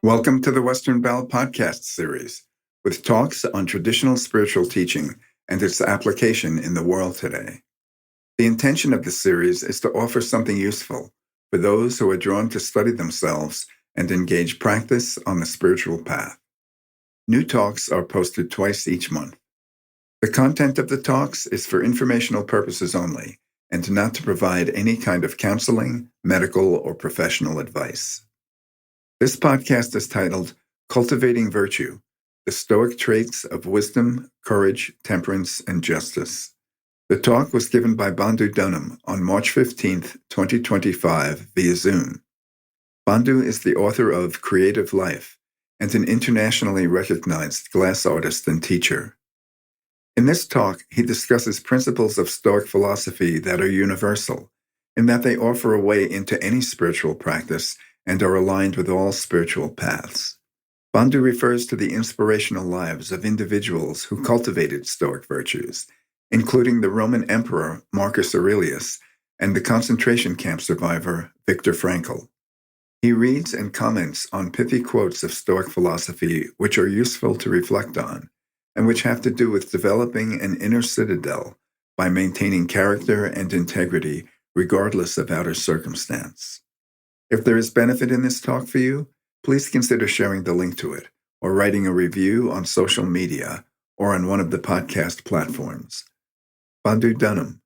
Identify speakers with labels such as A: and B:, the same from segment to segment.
A: Welcome to the Western Bell podcast series, with talks on traditional spiritual teaching and its application in the world today. The intention of this series is to offer something useful for those who are drawn to study themselves and engage practice on the spiritual path. New talks are posted twice each month. The content of the talks is for informational purposes only and not to provide any kind of counseling, medical, or professional advice. This podcast is titled Cultivating Virtue, the Stoic Traits of Wisdom, Courage, Temperance, and Justice. The talk was given by Bandhu Dunham on March 15th, 2025 via Zoom. Bandhu is the author of Creative Life and an internationally recognized glass artist and teacher. In this talk, he discusses principles of Stoic philosophy that are universal, in that they offer a way into any spiritual practice and are aligned with all spiritual paths. Bandhu refers to the inspirational lives of individuals who cultivated Stoic virtues, including the Roman Emperor Marcus Aurelius and the concentration camp survivor Viktor Frankl. He reads and comments on pithy quotes of Stoic philosophy which are useful to reflect on, and which have to do with developing an inner citadel by maintaining character and integrity regardless of outer circumstance. If there is benefit in this talk for you, please consider sharing the link to it or writing a review on social media or on one of the podcast platforms. Bandhu Dunham.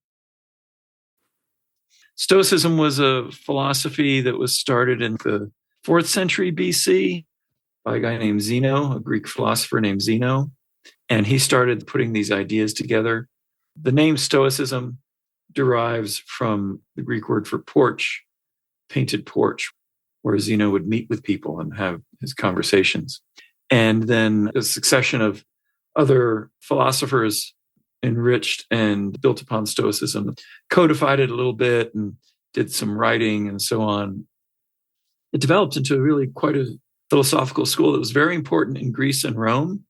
B: Stoicism was a philosophy that was started in the 4th century BC by a guy named Zeno, a Greek philosopher named Zeno. And he started putting these ideas together. The name Stoicism derives from the Greek word for porch, painted porch, where Zeno would meet with people and have his conversations. And then a succession of other philosophers enriched and built upon Stoicism, codified it a little bit and did some writing and so on. It developed into really quite a philosophical school that was very important in Greece and Rome.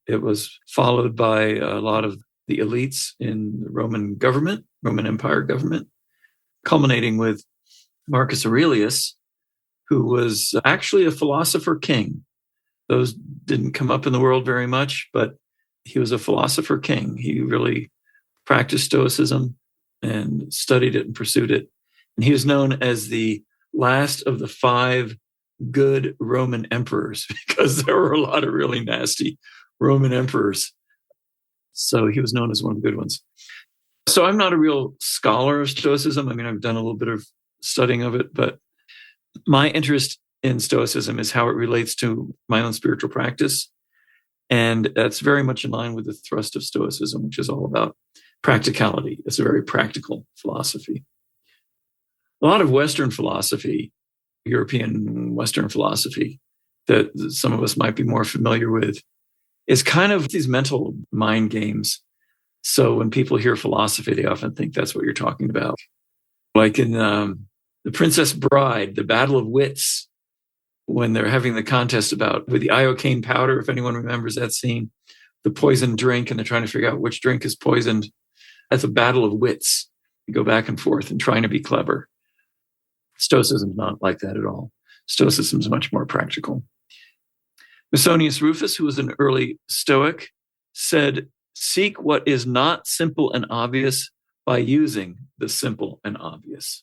B: It was followed by a lot of the elites in the Roman government, Roman Empire government, culminating with Marcus Aurelius, who was actually a philosopher king. Those didn't come up in the world very much, but he was a philosopher king. He really practiced Stoicism and studied it and pursued it. And he was known as the last of the 5 good Roman emperors because there were a lot of really nasty Roman emperors. So he was known as one of the good ones. So I'm not a real scholar of Stoicism. I mean, I've done a little bit of studying of it, but my interest in Stoicism is how it relates to my own spiritual practice. And that's very much in line with the thrust of Stoicism, which is all about practicality. It's a very practical philosophy. A lot of Western philosophy, European Western philosophy, that some of us might be more familiar with, is kind of these mental mind games. So when people hear philosophy, they often think that's what you're talking about. Like in The Princess Bride, the Battle of Wits, when they're having the contest about with the iocane powder, if anyone remembers that scene, the poisoned drink, and they're trying to figure out which drink is poisoned. That's a battle of wits. You go back and forth and trying to be clever. Stoicism is not like that at all. Stoicism is much more practical. Musonius Rufus, who was an early Stoic, said, "Seek what is not simple and obvious by using the simple and obvious."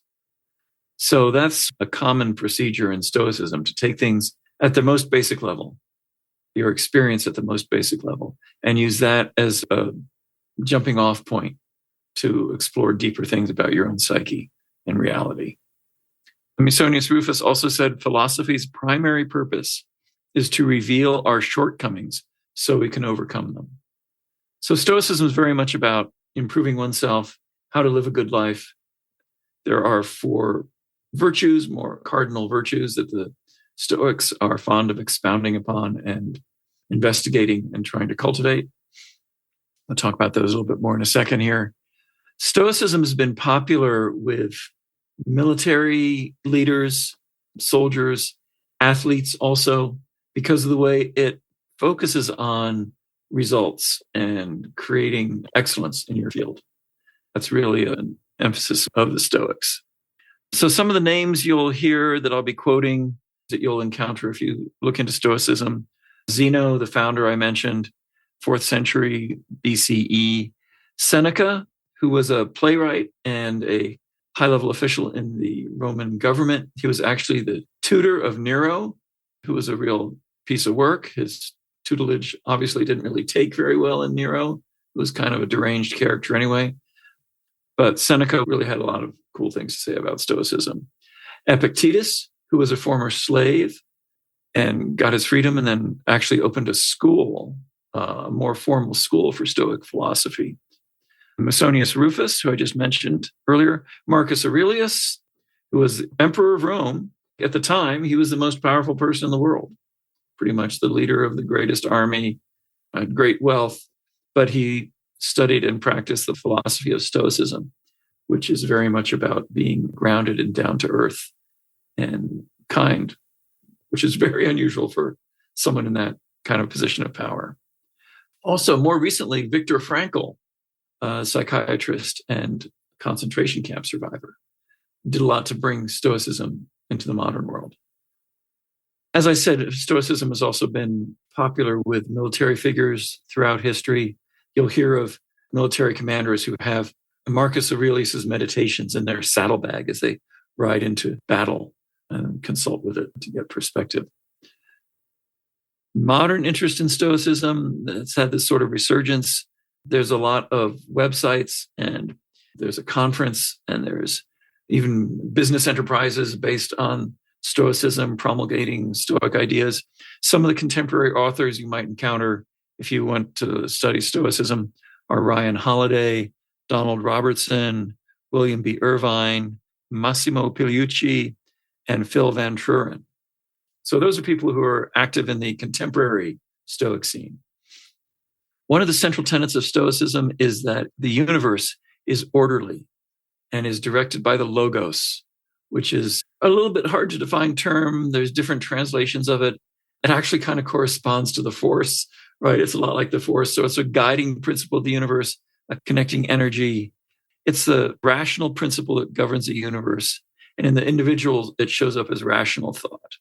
B: So that's a common procedure in Stoicism, to take things at the most basic level, your experience at the most basic level, and use that as a jumping off point to explore deeper things about your own psyche and reality. Musonius Rufus also said philosophy's primary purpose is to reveal our shortcomings so we can overcome them. So Stoicism is very much about improving oneself, how to live a good life. There are 4 virtues, more cardinal virtues, that the Stoics are fond of expounding upon and investigating and trying to cultivate. I'll talk about those a little bit more in a second here. Stoicism has been popular with military leaders, soldiers, athletes also, because of the way it focuses on results and creating excellence in your field. That's really an emphasis of the Stoics. So some of the names you'll hear that I'll be quoting that you'll encounter if you look into Stoicism. Zeno, the founder I mentioned, 4th century BCE. Seneca, who was a playwright and a high-level official in the Roman government. He was actually the tutor of Nero, who was a real piece of work. His tutelage obviously didn't really take very well in Nero. It was kind of a deranged character anyway. But Seneca really had a lot of cool things to say about Stoicism. Epictetus, who was a former slave and got his freedom and then actually opened a school, a more formal school for Stoic philosophy. Musonius Rufus, who I just mentioned earlier. Marcus Aurelius, who was emperor of Rome. At the time, he was the most powerful person in the world, pretty much the leader of the greatest army, had great wealth, but he studied and practiced the philosophy of Stoicism, which is very much about being grounded and down to earth and kind, which is very unusual for someone in that kind of position of power. Also, more recently, Viktor Frankl, a psychiatrist and concentration camp survivor, did a lot to bring Stoicism into the modern world. As I said, Stoicism has also been popular with military figures throughout history. You'll hear of military commanders who have Marcus Aurelius' meditations in their saddlebag as they ride into battle and consult with it to get perspective. Modern interest in Stoicism, it's had this sort of resurgence. There's a lot of websites, and there's a conference, and there's even business enterprises based on Stoicism, promulgating Stoic ideas. Some of the contemporary authors you might encounter if you want to study Stoicism are Ryan Holiday, Donald Robertson, William B. Irvine, Massimo Pigliucci, and Phil Van Truren. So those are people who are active in the contemporary Stoic scene. One of the central tenets of Stoicism is that the universe is orderly and is directed by the logos, which is a little bit hard to define term. There's different translations of it. It actually kind of corresponds to the force, right? It's a lot like the force. So it's a guiding principle of the universe, a connecting energy. It's the rational principle that governs the universe. And in the individual, it shows up as rational thought.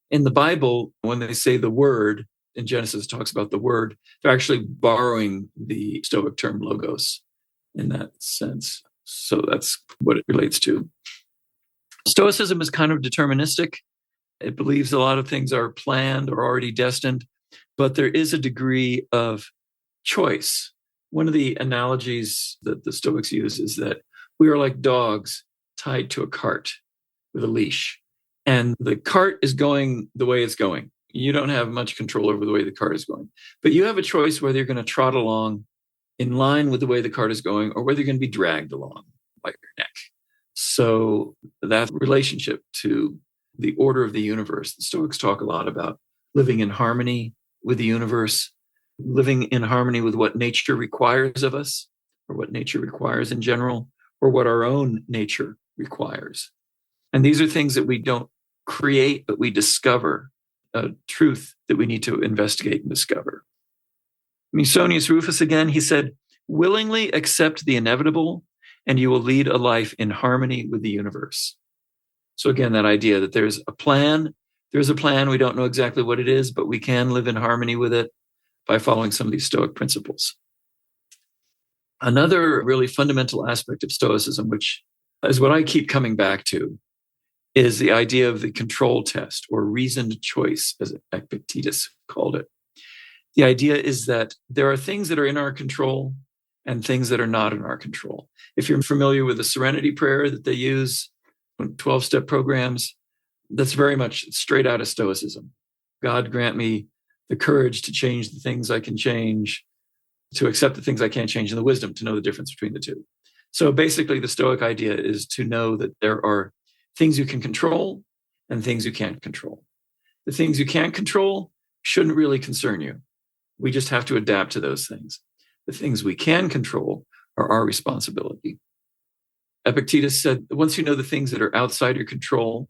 B: In the Bible, when they say the word, in Genesis, it talks about the word, they're actually borrowing the Stoic term logos in that sense. So that's what it relates to. Stoicism is kind of deterministic. It believes a lot of things are planned or already destined, but there is a degree of choice. One of the analogies that the Stoics use is that we are like dogs tied to a cart with a leash, and the cart is going the way it's going. You don't have much control over the way the cart is going, but you have a choice whether you're going to trot along in line with the way the cart is going or whether you're going to be dragged along by your neck. So that relationship to the order of the universe, the Stoics talk a lot about living in harmony with the universe, living in harmony with what nature requires of us, or what nature requires in general, or what our own nature requires. And these are things that we don't create, but we discover, a truth that we need to investigate and discover. Musonius Rufus again, he said, willingly accept the inevitable and you will lead a life in harmony with the universe. So again, that idea that there's a plan, we don't know exactly what it is, but we can live in harmony with it by following some of these Stoic principles. Another really fundamental aspect of Stoicism, which is what I keep coming back to, is the idea of the control test or reasoned choice, as Epictetus called it. The idea is that there are things that are in our control and things that are not in our control. If you're familiar with the serenity prayer that they use, 12-step programs, that's very much straight out of Stoicism. God grant me the courage to change the things I can change, to accept the things I can't change, and the wisdom to know the difference between the two. So basically, the Stoic idea is to know that there are things you can control and things you can't control. The things you can't control shouldn't really concern you. We just have to adapt to those things. The things we can control are our responsibility. Epictetus said, once you know the things that are outside your control,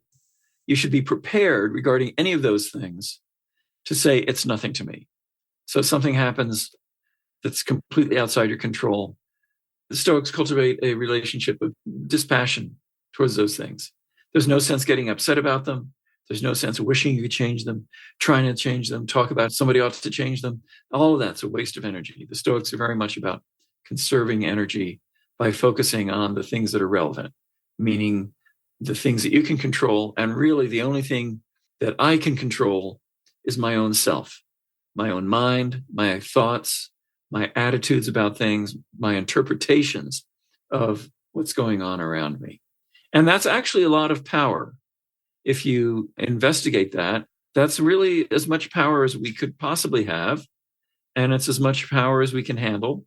B: you should be prepared regarding any of those things to say, it's nothing to me. So if something happens that's completely outside your control, the Stoics cultivate a relationship of dispassion towards those things. There's no sense getting upset about them. There's no sense of wishing you could change them, trying to change them, talk about somebody ought to change them. All of that's a waste of energy. The Stoics are very much about conserving energy by focusing on the things that are relevant, meaning the things that you can control. And really the only thing that I can control is my own self, my own mind, my thoughts, my attitudes about things, my interpretations of what's going on around me. And that's actually a lot of power. If you investigate that, that's really as much power as we could possibly have. And it's as much power as we can handle.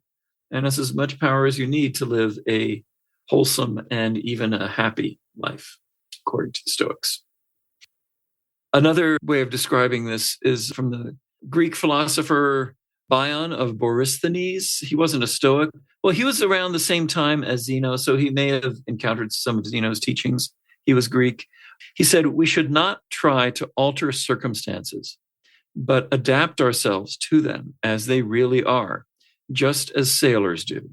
B: And it's as much power as you need to live a wholesome and even a happy life, according to the Stoics. Another way of describing this is from the Greek philosopher Bion of Borysthenes. He wasn't a Stoic. Well, he was around the same time as Zeno, so he may have encountered some of Zeno's teachings. He was Greek. He said, we should not try to alter circumstances, but adapt ourselves to them as they really are, just as sailors do.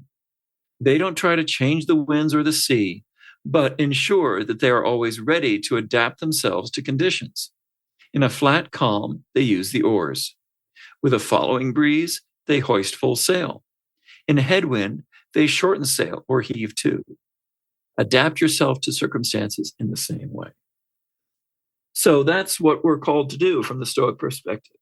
B: They don't try to change the winds or the sea, but ensure that they are always ready to adapt themselves to conditions. In a flat calm, they use the oars. With a following breeze, they hoist full sail. In a headwind, they shorten sail or heave to. Adapt yourself to circumstances in the same way. So that's what we're called to do from the Stoic perspective.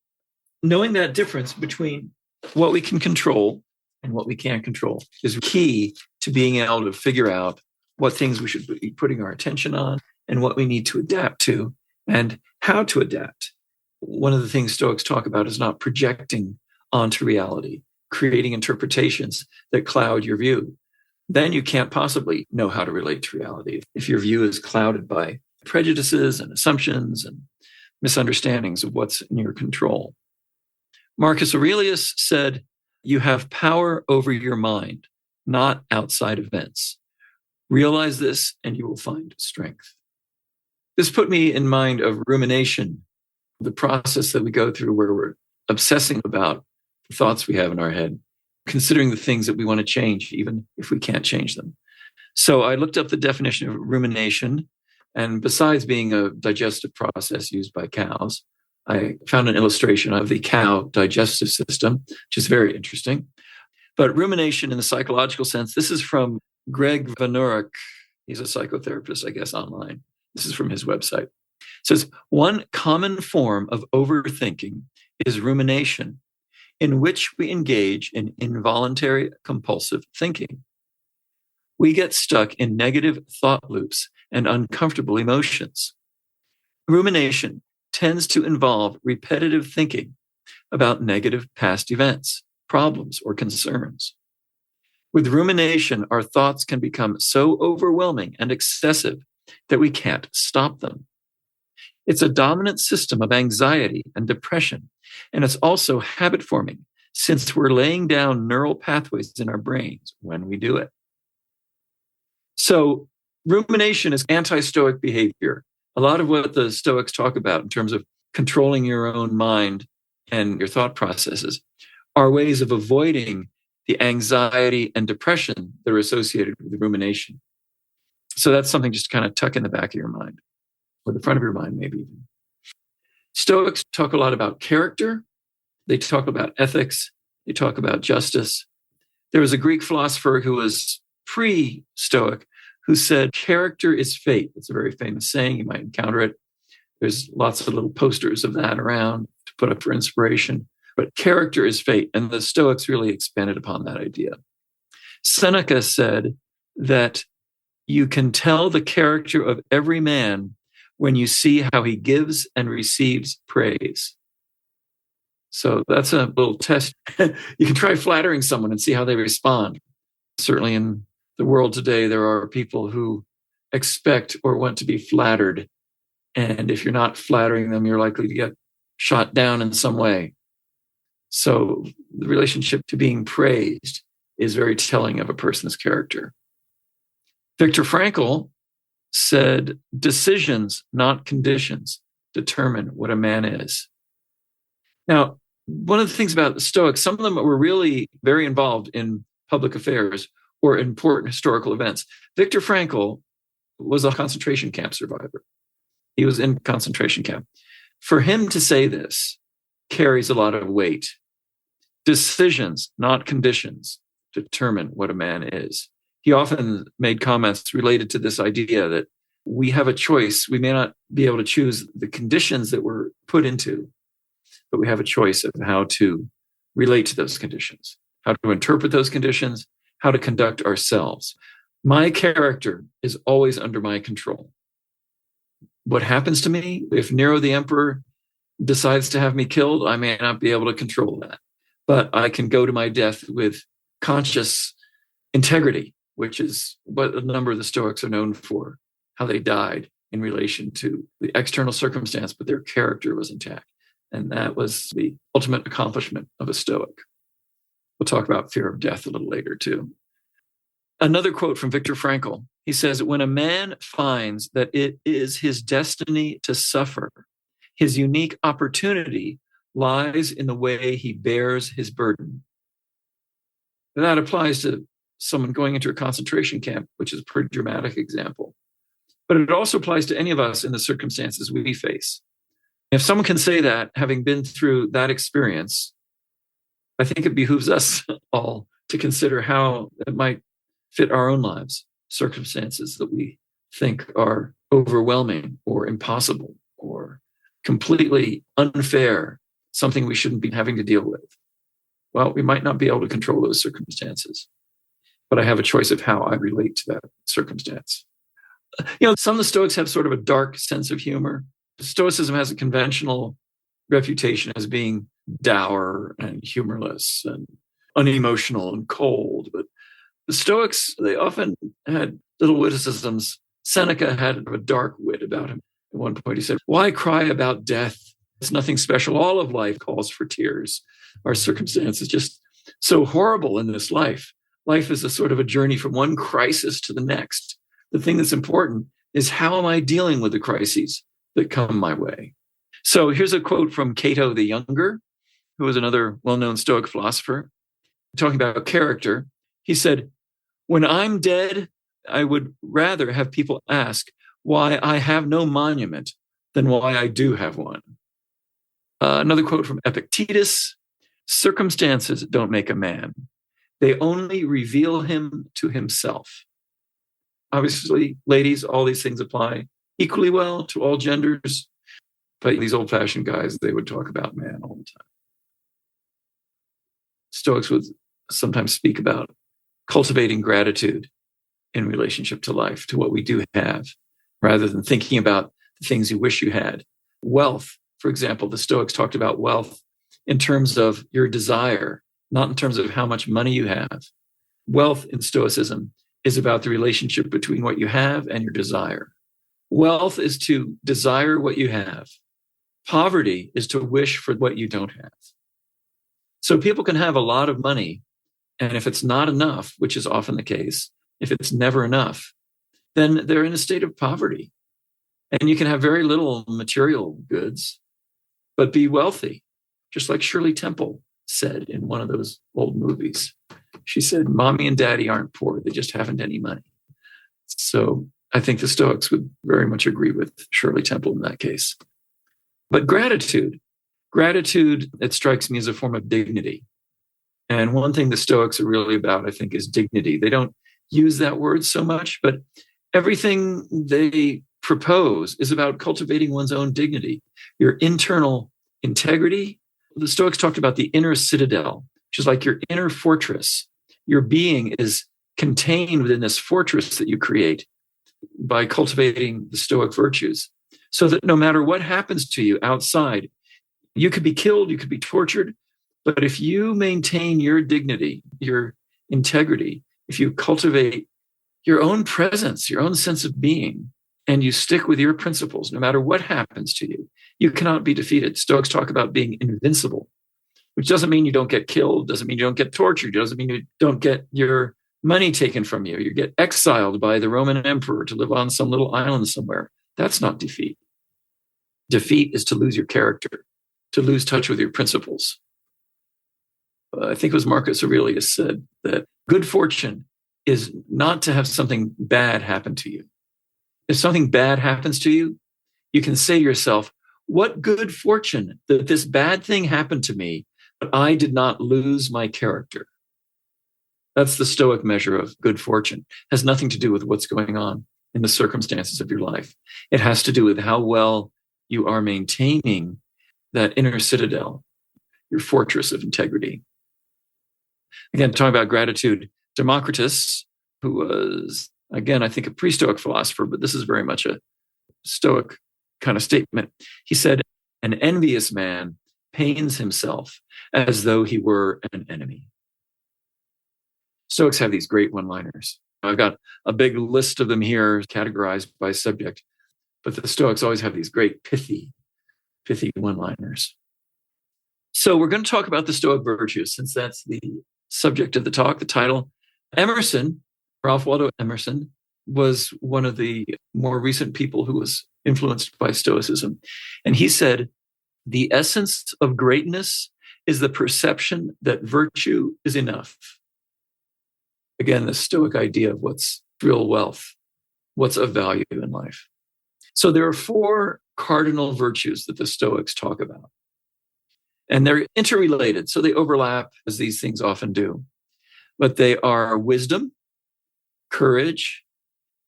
B: Knowing that difference between what we can control and what we can't control is key to being able to figure out what things we should be putting our attention on and what we need to adapt to and how to adapt. One of the things Stoics talk about is not projecting onto reality, creating interpretations that cloud your view. Then you can't possibly know how to relate to reality if your view is clouded by prejudices and assumptions and misunderstandings of what's in your control. Marcus Aurelius said, you have power over your mind, not outside events. Realize this and you will find strength. This put me in mind of rumination, the process that we go through where we're obsessing about the thoughts we have in our head, considering the things that we want to change, even if we can't change them. So I looked up the definition of rumination. And besides being a digestive process used by cows, I found an illustration of the cow digestive system, which is very interesting. But rumination in the psychological sense, this is from Greg Vanurik. He's a psychotherapist, I guess, online. This is from his website. It says, one common form of overthinking is rumination, in which we engage in involuntary compulsive thinking. We get stuck in negative thought loops and uncomfortable emotions. Rumination tends to involve repetitive thinking about negative past events, problems, or concerns. With rumination, our thoughts can become so overwhelming and excessive that we can't stop them. It's a dominant system of anxiety and depression, and it's also habit forming since we're laying down neural pathways in our brains when we do it. So rumination is anti-Stoic behavior. A lot of what the Stoics talk about in terms of controlling your own mind and your thought processes are ways of avoiding the anxiety and depression that are associated with rumination. So that's something just to kind of tuck in the back of your mind, or the front of your mind, maybe even. Stoics talk a lot about character. They talk about ethics. They talk about justice. There was a Greek philosopher who was pre-Stoic who said, character is fate. It's a very famous saying. You might encounter it. There's lots of little posters of that around to put up for inspiration. But character is fate. And the Stoics really expanded upon that idea. Seneca said that you can tell the character of every man when you see how he gives and receives praise. So that's a little test. You can try flattering someone and see how they respond. Certainly in the world today, there are people who expect or want to be flattered. And if you're not flattering them, you're likely to get shot down in some way. So the relationship to being praised is very telling of a person's character. Viktor Frankl said, decisions, not conditions, determine what a man is. Now, one of the things about the Stoics, some of them were really very involved in public affairs or important historical events. Viktor Frankl was a concentration camp survivor. He was in concentration camp. For him to say this carries a lot of weight. Decisions, not conditions, determine what a man is. He often made comments related to this idea that we have a choice. We may not be able to choose the conditions that we're put into, but we have a choice of how to relate to those conditions, how to interpret those conditions, how to conduct ourselves. My character is always under my control. What happens to me, if Nero the emperor decides to have me killed, I may not be able to control that. But I can go to my death with conscious integrity, which is what a number of the Stoics are known for, how they died in relation to the external circumstance, but their character was intact. And that was the ultimate accomplishment of a Stoic. We'll talk about fear of death a little later, too. Another quote from Viktor Frankl. He says, when a man finds that it is his destiny to suffer, his unique opportunity lies in the way he bears his burden. That applies to someone going into a concentration camp, which is a pretty dramatic example. But it also applies to any of us in the circumstances we face. If someone can say that, having been through that experience, I think it behooves us all to consider how it might fit our own lives, circumstances that we think are overwhelming or impossible or completely unfair, something we shouldn't be having to deal with. Well, we might not be able to control those circumstances, but I have a choice of how I relate to that circumstance. Some of the Stoics have sort of a dark sense of humor. Stoicism has a conventional reputation as being dour and humorless and unemotional and cold, but the Stoics, they often had little witticisms. Seneca had a dark wit about him. At one point he said, "Why cry about death? It's nothing special. All of life calls for tears. Our circumstance is just so horrible in this life. Life is a sort of a journey from one crisis to the next. The thing that's important is how am I dealing with the crises that come my way?" So here's a quote from Cato the Younger, who was another well-known Stoic philosopher, talking about character. He said, "When I'm dead, I would rather have people ask why I have no monument than why I do have one." Another quote from Epictetus: "Circumstances don't make a man. They only reveal him to himself." Obviously, ladies, all these things apply equally well to all genders, but these old-fashioned guys, they would talk about man all the time. Stoics would sometimes speak about cultivating gratitude in relationship to life, to what we do have, rather than thinking about the things you wish you had. Wealth, for example, the Stoics talked about wealth in terms of your desire, not in terms of how much money you have. Wealth in Stoicism is about the relationship between what you have and your desire. Wealth is to desire what you have. Poverty is to wish for what you don't have. So people can have a lot of money, and if it's not enough, which is often the case, if it's never enough, then they're in a state of poverty. And you can have very little material goods, but be wealthy, just like Shirley Temple said in one of those old movies. She said, "Mommy and Daddy aren't poor, they just haven't any money." So I think the Stoics would very much agree with Shirley Temple in that case. But gratitude, it strikes me as a form of dignity. And one thing the Stoics are really about, I think, is dignity. They don't use that word so much, but everything they propose is about cultivating one's own dignity, your internal integrity. The Stoics talked about the inner citadel, which is like your inner fortress. Your being is contained within this fortress that you create by cultivating the Stoic virtues, so that no matter what happens to you outside, you could be killed, you could be tortured, but if you maintain your dignity, your integrity, if you cultivate your own presence, your own sense of being, and you stick with your principles, no matter what happens to you, you cannot be defeated. Stoics talk about being invincible, which doesn't mean you don't get killed, doesn't mean you don't get tortured, doesn't mean you don't get your money taken from you. You get exiled by the Roman emperor to live on some little island somewhere. That's not defeat. Defeat is to lose your character, to lose touch with your principles. I think it was Marcus Aurelius said that good fortune is not to have something bad happen to you. If something bad happens to you, You can say to yourself, what good fortune that this bad thing happened to me, but I did not lose my character. That's the Stoic measure of good fortune. It has nothing to do with what's going on in the circumstances of your life. It has to do with how well you are maintaining that inner citadel, your fortress of integrity. Again, talking about gratitude, Democritus, who was, again, I think a pre-Stoic philosopher, but this is very much a Stoic kind of statement. He said, an envious man pains himself as though he were an enemy. Stoics have these great one-liners. I've got a big list of them here categorized by subject, but the Stoics always have these great pithy one-liners. So we're going to talk about the Stoic virtues, since that's the subject of the talk, the title. Emerson, Ralph Waldo Emerson, was one of the more recent people who was influenced by Stoicism. And he said, the essence of greatness is the perception that virtue is enough. Again, the Stoic idea of what's real wealth, what's of value in life. So there are 4 cardinal virtues that the Stoics talk about. And they're interrelated, so they overlap, as these things often do. But they are wisdom, courage,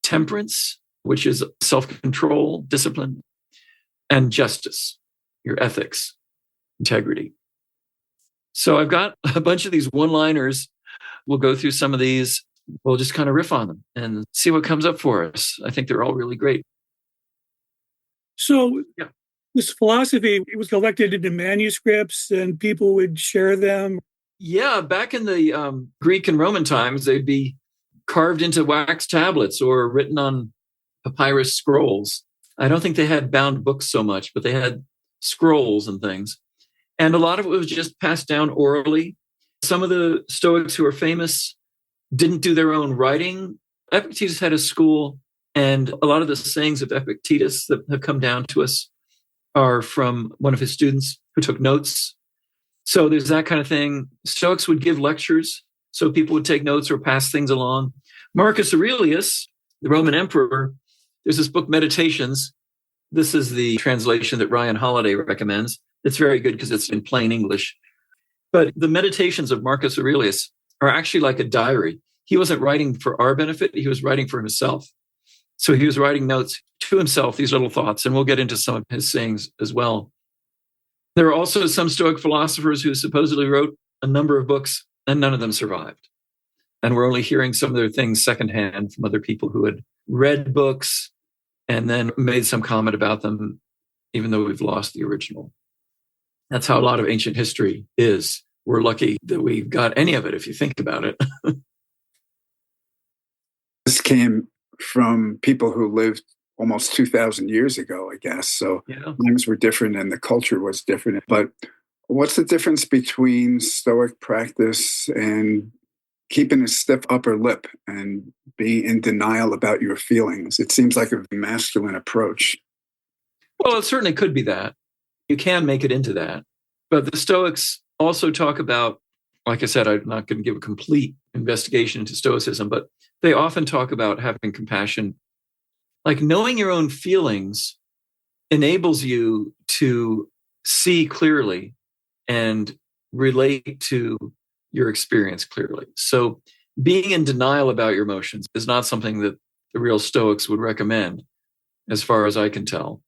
B: temperance, which is self-control, discipline, and justice, your ethics, integrity. So I've got a bunch of these one-liners. We'll go through some of these. We'll just kind of riff on them and see what comes up for us. I think they're all really great.
C: So this philosophy, it was collected into manuscripts and people would share them.
B: Yeah, back in the Greek and Roman times, they'd be carved into wax tablets or written on papyrus scrolls. I don't think they had bound books so much, but they had scrolls and things. And a lot of it was just passed down orally. Some of the Stoics who are famous didn't do their own writing. Epictetus had a school, and a lot of the sayings of Epictetus that have come down to us are from one of his students who took notes. So there's that kind of thing. Stoics would give lectures, so people would take notes or pass things along. Marcus Aurelius, the Roman emperor, there's this book, Meditations. This is the translation that Ryan Holiday recommends. It's very good because it's in plain English. But the Meditations of Marcus Aurelius are actually like a diary. He wasn't writing for our benefit. He was writing for himself. So he was writing notes to himself, these little thoughts, and we'll get into some of his sayings as well. There are also some Stoic philosophers who supposedly wrote a number of books, and none of them survived. And we're only hearing some of their things secondhand from other people who had read books and then made some comment about them, even though we've lost the original. That's how a lot of ancient history is. We're lucky that we got any of it, if you think about it.
D: This came from people who lived almost 2,000 years ago, I guess. So times were different and the culture was different. But what's the difference between Stoic practice and keeping a stiff upper lip and being in denial about your feelings? It seems like a masculine approach.
B: Well, it certainly could be that. You can make it into that. But the Stoics also talk about, like I said, I'm not going to give a complete investigation into Stoicism, but they often talk about having compassion. Like knowing your own feelings enables you to see clearly and relate to your experience clearly. So being in denial about your emotions is not something that the real Stoics would recommend, as far as I can tell.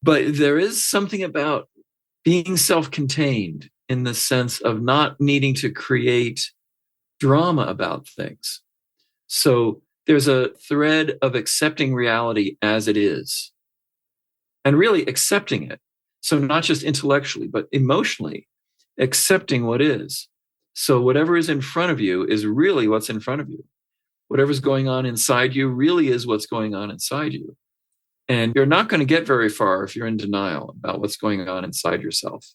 B: But there is something about being self-contained in the sense of not needing to create drama about things. So there's a thread of accepting reality as it is and really accepting it. So not just intellectually, but emotionally accepting what is. So whatever is in front of you is really what's in front of you. Whatever's going on inside you really is what's going on inside you. And you're not going to get very far if you're in denial about what's going on inside yourself.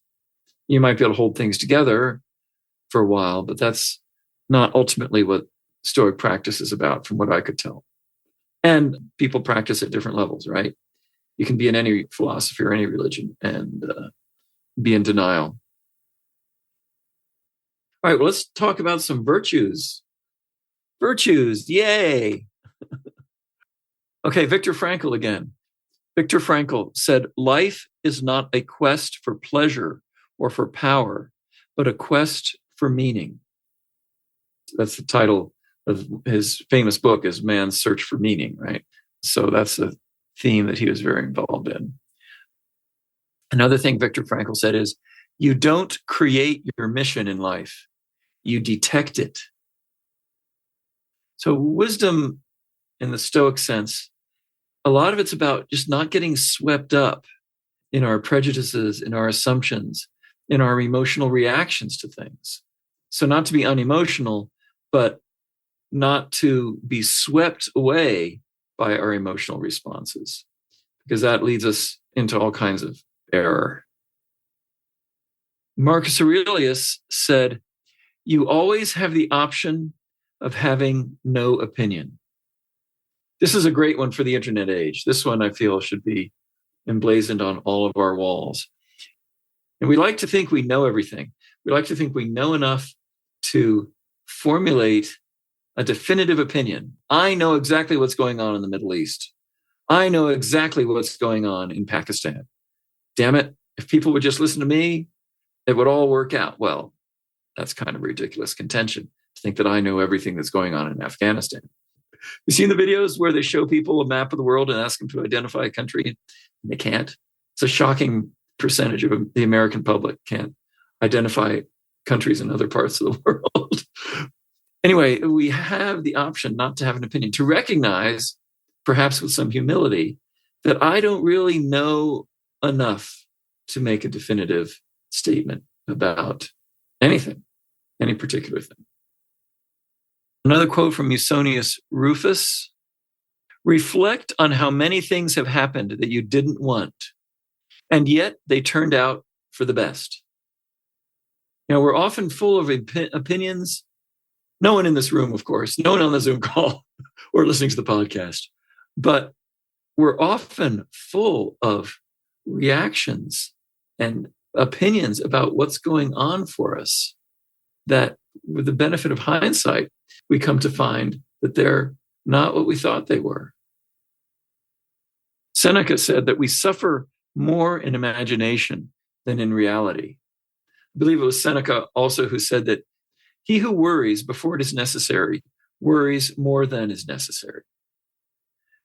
B: You might be able to hold things together for a while, but that's not ultimately what Stoic practice is about, from what I could tell. And people practice at different levels, right? You can be in any philosophy or any religion and be in denial. All right, well, let's talk about some virtues. Virtues, yay! Okay, Viktor Frankl again. Viktor Frankl said, life is not a quest for pleasure or for power, but a quest for meaning. That's the title of his famous book, is Man's Search for Meaning, right? So that's a theme that he was very involved in. Another thing Viktor Frankl said is, you don't create your mission in life, you detect it. So wisdom in the Stoic sense, a lot of it's about just not getting swept up in our prejudices, in our assumptions, in our emotional reactions to things. So not to be unemotional, but not to be swept away by our emotional responses, because that leads us into all kinds of error. Marcus Aurelius said, you always have the option of having no opinion. This is a great one for the internet age. This one I feel should be emblazoned on all of our walls. And we like to think we know everything. We like to think we know enough to formulate a definitive opinion. I know exactly what's going on in the Middle East. I know exactly what's going on in Pakistan. Damn it, if people would just listen to me, it would all work out. Well, that's kind of ridiculous contention to think that I know everything that's going on in Afghanistan. You seen the videos where they show people a map of the world and ask them to identify a country, and they can't? It's a shocking percentage of the American public can't identify countries in other parts of the world. Anyway, we have the option not to have an opinion, to recognize, perhaps with some humility, that I don't really know enough to make a definitive statement about anything, any particular thing. Another quote from Musonius Rufus: reflect on how many things have happened that you didn't want, and yet they turned out for the best. Now, we're often full of opinions. No one in this room, of course, no one on the Zoom call or listening to the podcast, but we're often full of reactions and opinions about what's going on for us that, with the benefit of hindsight, we come to find that they're not what we thought they were. Seneca said that we suffer more in imagination than in reality. I believe it was Seneca also who said that he who worries before it is necessary worries more than is necessary.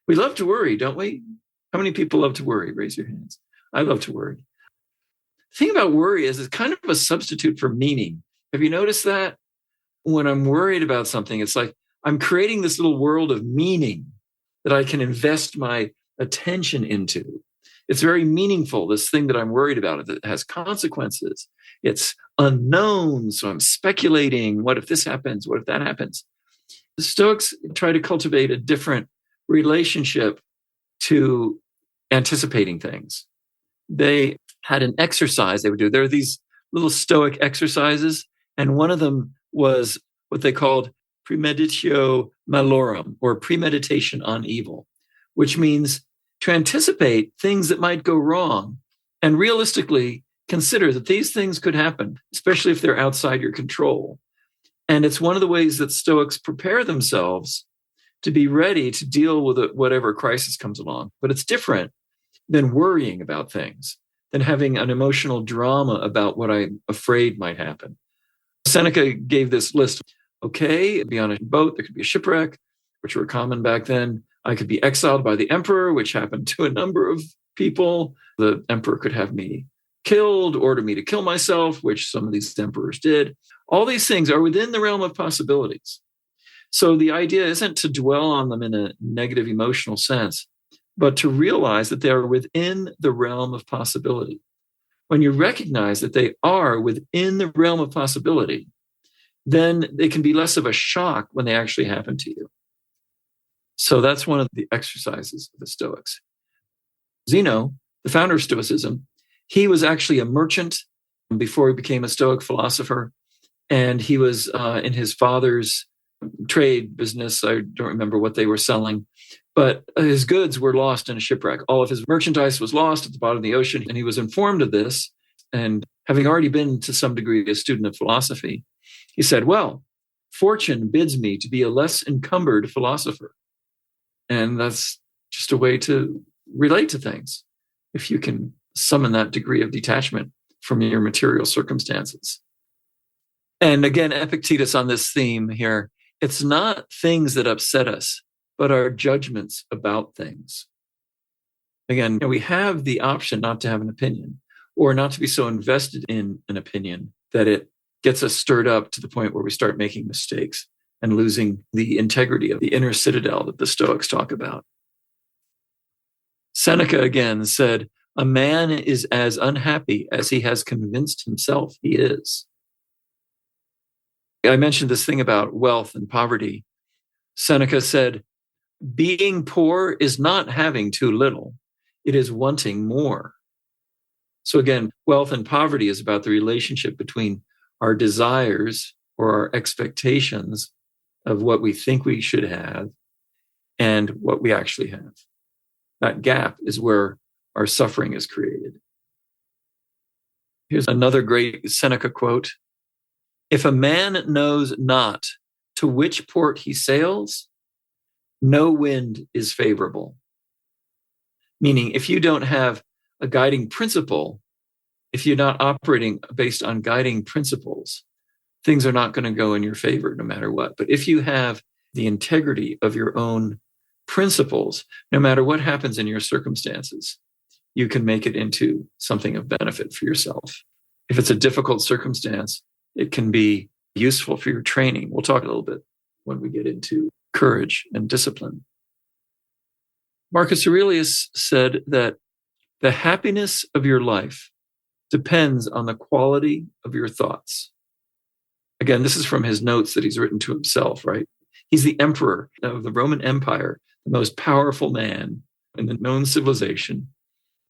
B: We love to worry, don't we? How many people love to worry? Raise your hands. I love to worry. The thing about worry is it's kind of a substitute for meaning. Have you noticed that? When I'm worried about something, it's like I'm creating this little world of meaning that I can invest my attention into. It's very meaningful, this thing that I'm worried about. It has consequences. It's unknown, so I'm speculating. What if this happens? What if that happens? The Stoics try to cultivate a different relationship to anticipating things. They had an exercise they would do. There are these little Stoic exercises, and one of them was what they called premeditatio malorum, or premeditation on evil, which means to anticipate things that might go wrong and realistically consider that these things could happen, especially if they're outside your control. And it's one of the ways that Stoics prepare themselves to be ready to deal with whatever crisis comes along. But it's different than worrying about things, than having an emotional drama about what I'm afraid might happen. Seneca gave this list. Okay, be on a boat, there could be a shipwreck, which were common back then. I could be exiled by the emperor, which happened to a number of people. The emperor could have me killed, order me to kill myself, which some of these emperors did. All these things are within the realm of possibilities. So the idea isn't to dwell on them in a negative emotional sense, but to realize that they are within the realm of possibility. When you recognize that they are within the realm of possibility, then they can be less of a shock when they actually happen to you. So that's one of the exercises of the Stoics. Zeno, the founder of Stoicism, he was actually a merchant before he became a Stoic philosopher. And he was in his father's trade business. I don't remember what they were selling, but his goods were lost in a shipwreck. All of his merchandise was lost at the bottom of the ocean. And he was informed of this. And having already been to some degree a student of philosophy, he said, well, fortune bids me to be a less encumbered philosopher. And that's just a way to relate to things if you can summon that degree of detachment from your material circumstances. And again, Epictetus on this theme here, it's not things that upset us, but our judgments about things. Again, we have the option not to have an opinion or not to be so invested in an opinion that it gets us stirred up to the point where we start making mistakes and losing the integrity of the inner citadel that the Stoics talk about. Seneca again said, "A man is as unhappy as he has convinced himself he is." I mentioned this thing about wealth and poverty. Seneca said, "Being poor is not having too little. It is wanting more." So again, wealth and poverty is about the relationship between our desires or our expectations of what we think we should have and what we actually have. That gap is where our suffering is created. Here's another great Seneca quote. "If a man knows not to which port he sails, no wind is favorable." Meaning, if you don't have a guiding principle, if you're not operating based on guiding principles, things are not going to go in your favor no matter what. But if you have the integrity of your own principles, no matter what happens in your circumstances, you can make it into something of benefit for yourself. If it's a difficult circumstance, it can be useful for your training. We'll talk a little bit when we get into courage and discipline. Marcus Aurelius said that the happiness of your life depends on the quality of your thoughts. Again, this is from his notes that he's written to himself, right? He's the emperor of the Roman Empire, the most powerful man in the known civilization,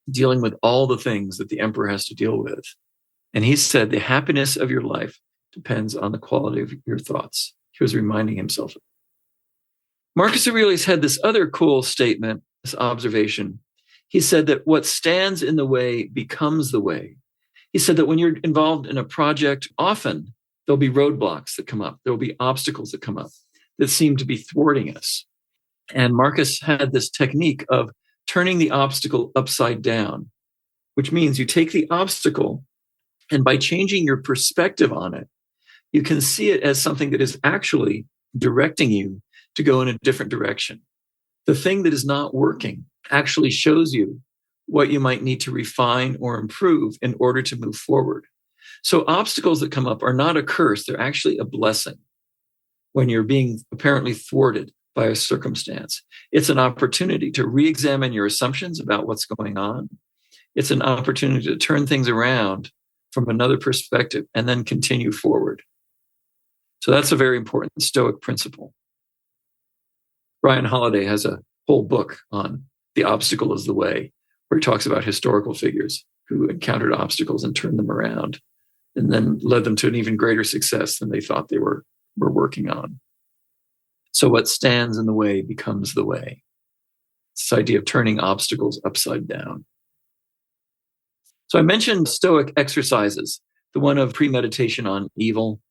B: dealing with all the things that the emperor has to deal with. And he said, the happiness of your life depends on the quality of your thoughts. He was reminding himself. Marcus Aurelius had this other cool statement, this observation. He said that what stands in the way becomes the way. He said that when you're involved in a project, often there'll be roadblocks that come up. There'll be obstacles that come up that seem to be thwarting us. And Marcus had this technique of turning the obstacle upside down, which means you take the obstacle and by changing your perspective on it, you can see it as something that is actually directing you to go in a different direction. The thing that is not working actually shows you what you might need to refine or improve in order to move forward. So obstacles that come up are not a curse. They're actually a blessing when you're being apparently thwarted by a circumstance. It's an opportunity to re-examine your assumptions about what's going on. It's an opportunity to turn things around from another perspective and then continue forward. So that's a very important Stoic principle. Ryan Holiday has a whole book on the obstacle is the way, where he talks about historical figures who encountered obstacles and turned them around and then led them to an even greater success than they thought they were working on. So what stands in the way becomes the way. It's this idea of turning obstacles upside down. So I mentioned Stoic exercises, the one of premeditation on evil.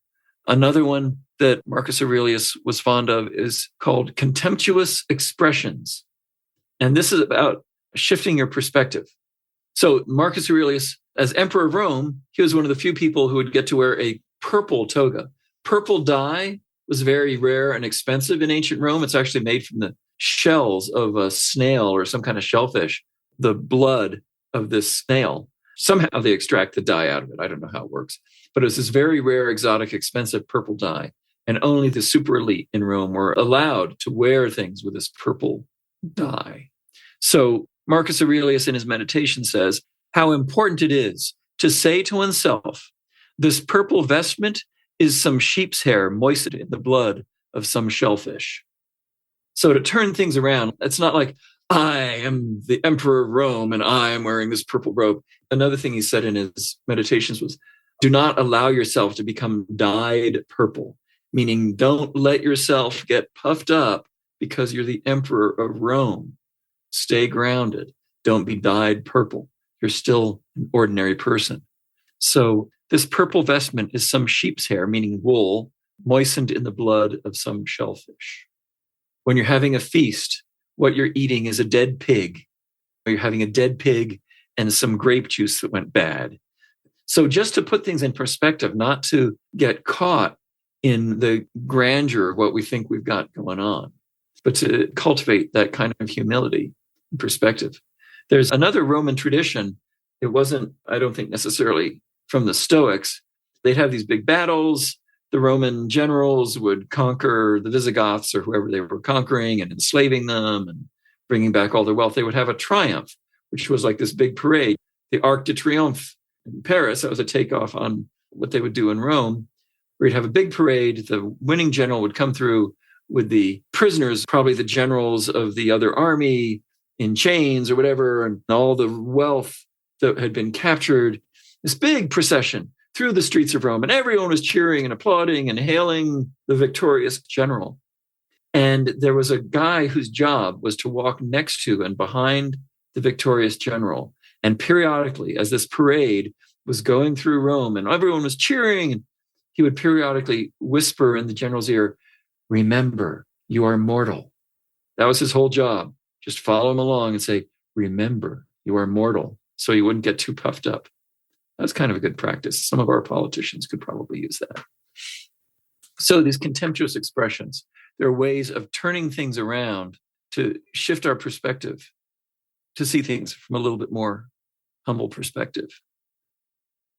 B: Another one that Marcus Aurelius was fond of is called contemptuous expressions. And this is about shifting your perspective. So Marcus Aurelius, as emperor of Rome, he was one of the few people who would get to wear a purple toga. Purple dye was very rare and expensive in ancient Rome. It's actually made from the shells of a snail or some kind of shellfish, the blood of this snail. Somehow they extract the dye out of it. I don't know how it works. But it was this very rare, exotic, expensive purple dye. And only the super elite in Rome were allowed to wear things with this purple dye. So Marcus Aurelius in his meditation says how important it is to say to oneself, this purple vestment is some sheep's hair moistened in the blood of some shellfish. So to turn things around, it's not like, I am the emperor of Rome and I am wearing this purple robe. Another thing he said in his meditations was, do not allow yourself to become dyed purple, meaning don't let yourself get puffed up because you're the emperor of Rome. Stay grounded. Don't be dyed purple. You're still an ordinary person. So this purple vestment is some sheep's hair, meaning wool, moistened in the blood of some shellfish. When you're having a feast, what you're eating is a dead pig. You're having a dead pig and some grape juice that went bad. So just to put things in perspective, not to get caught in the grandeur of what we think we've got going on, but to cultivate that kind of humility and perspective. There's another Roman tradition. It wasn't, I don't think, necessarily from the Stoics. They'd have these big battles. The Roman generals would conquer the Visigoths or whoever they were conquering and enslaving them and bringing back all their wealth. They would have a triumph, which was like this big parade, the Arc de Triomphe in Paris. That was a takeoff on what they would do in Rome, where you'd have a big parade. The winning general would come through with the prisoners, probably the generals of the other army in chains or whatever, and all the wealth that had been captured. This big procession through the streets of Rome, and everyone was cheering and applauding and hailing the victorious general. And there was a guy whose job was to walk next to and behind the victorious general. And periodically, as this parade was going through Rome and everyone was cheering, he would periodically whisper in the general's ear, "Remember, you are mortal." That was his whole job. Just follow him along and say, "Remember, you are mortal," so he wouldn't get too puffed up. That's kind of a good practice. Some of our politicians could probably use that. So these contemptuous expressions, they're ways of turning things around to shift our perspective, to see things from a little bit more humble perspective.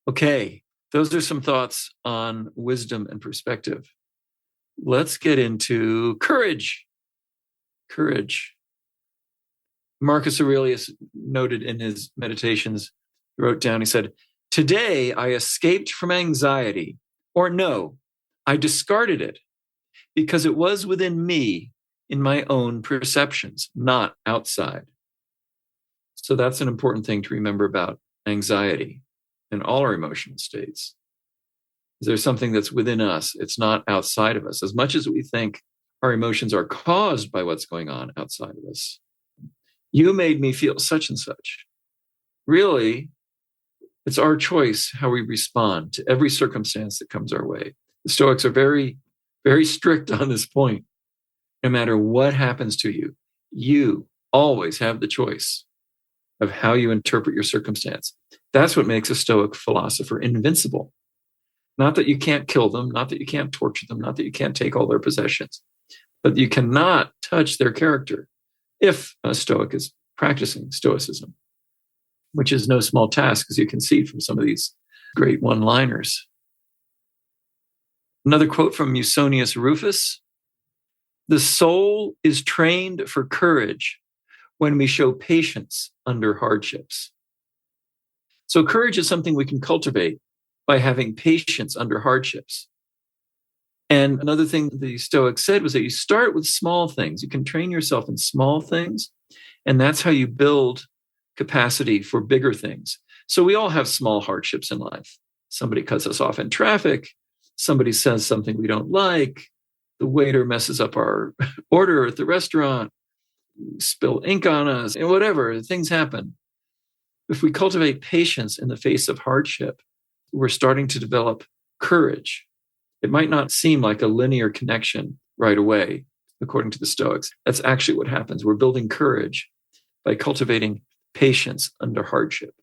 B: Okay, those are some thoughts on wisdom and perspective. Let's get into courage. Courage. Marcus Aurelius noted in his meditations, he wrote down, he said, "Today I escaped from anxiety, or no, I discarded it because it was within me in my own perceptions, not outside." So that's an important thing to remember about anxiety and all our emotional states. Is there something that's within us? It's not outside of us. As much as we think our emotions are caused by what's going on outside of us. You made me feel such and such. Really, it's our choice how we respond to every circumstance that comes our way. The Stoics are very, very strict on this point. No matter what happens to you, you always have the choice of how you interpret your circumstance. That's what makes a Stoic philosopher invincible. Not that you can't kill them, not that you can't torture them, not that you can't take all their possessions, but you cannot touch their character if a Stoic is practicing Stoicism, which is no small task, as you can see from some of these great one-liners. Another quote from Musonius Rufus: "The soul is trained for courage when we show patience under hardships." So courage is something we can cultivate by having patience under hardships. And another thing the Stoics said was that you start with small things. You can train yourself in small things, and that's how you build capacity for bigger things. So we all have small hardships in life. Somebody cuts us off in traffic. Somebody says something we don't like. The waiter messes up our order at the restaurant, spill ink on us, and whatever, things happen. If we cultivate patience in the face of hardship, we're starting to develop courage. It might not seem like a linear connection right away, according to the Stoics. That's actually what happens. We're building courage by cultivating patience under hardship.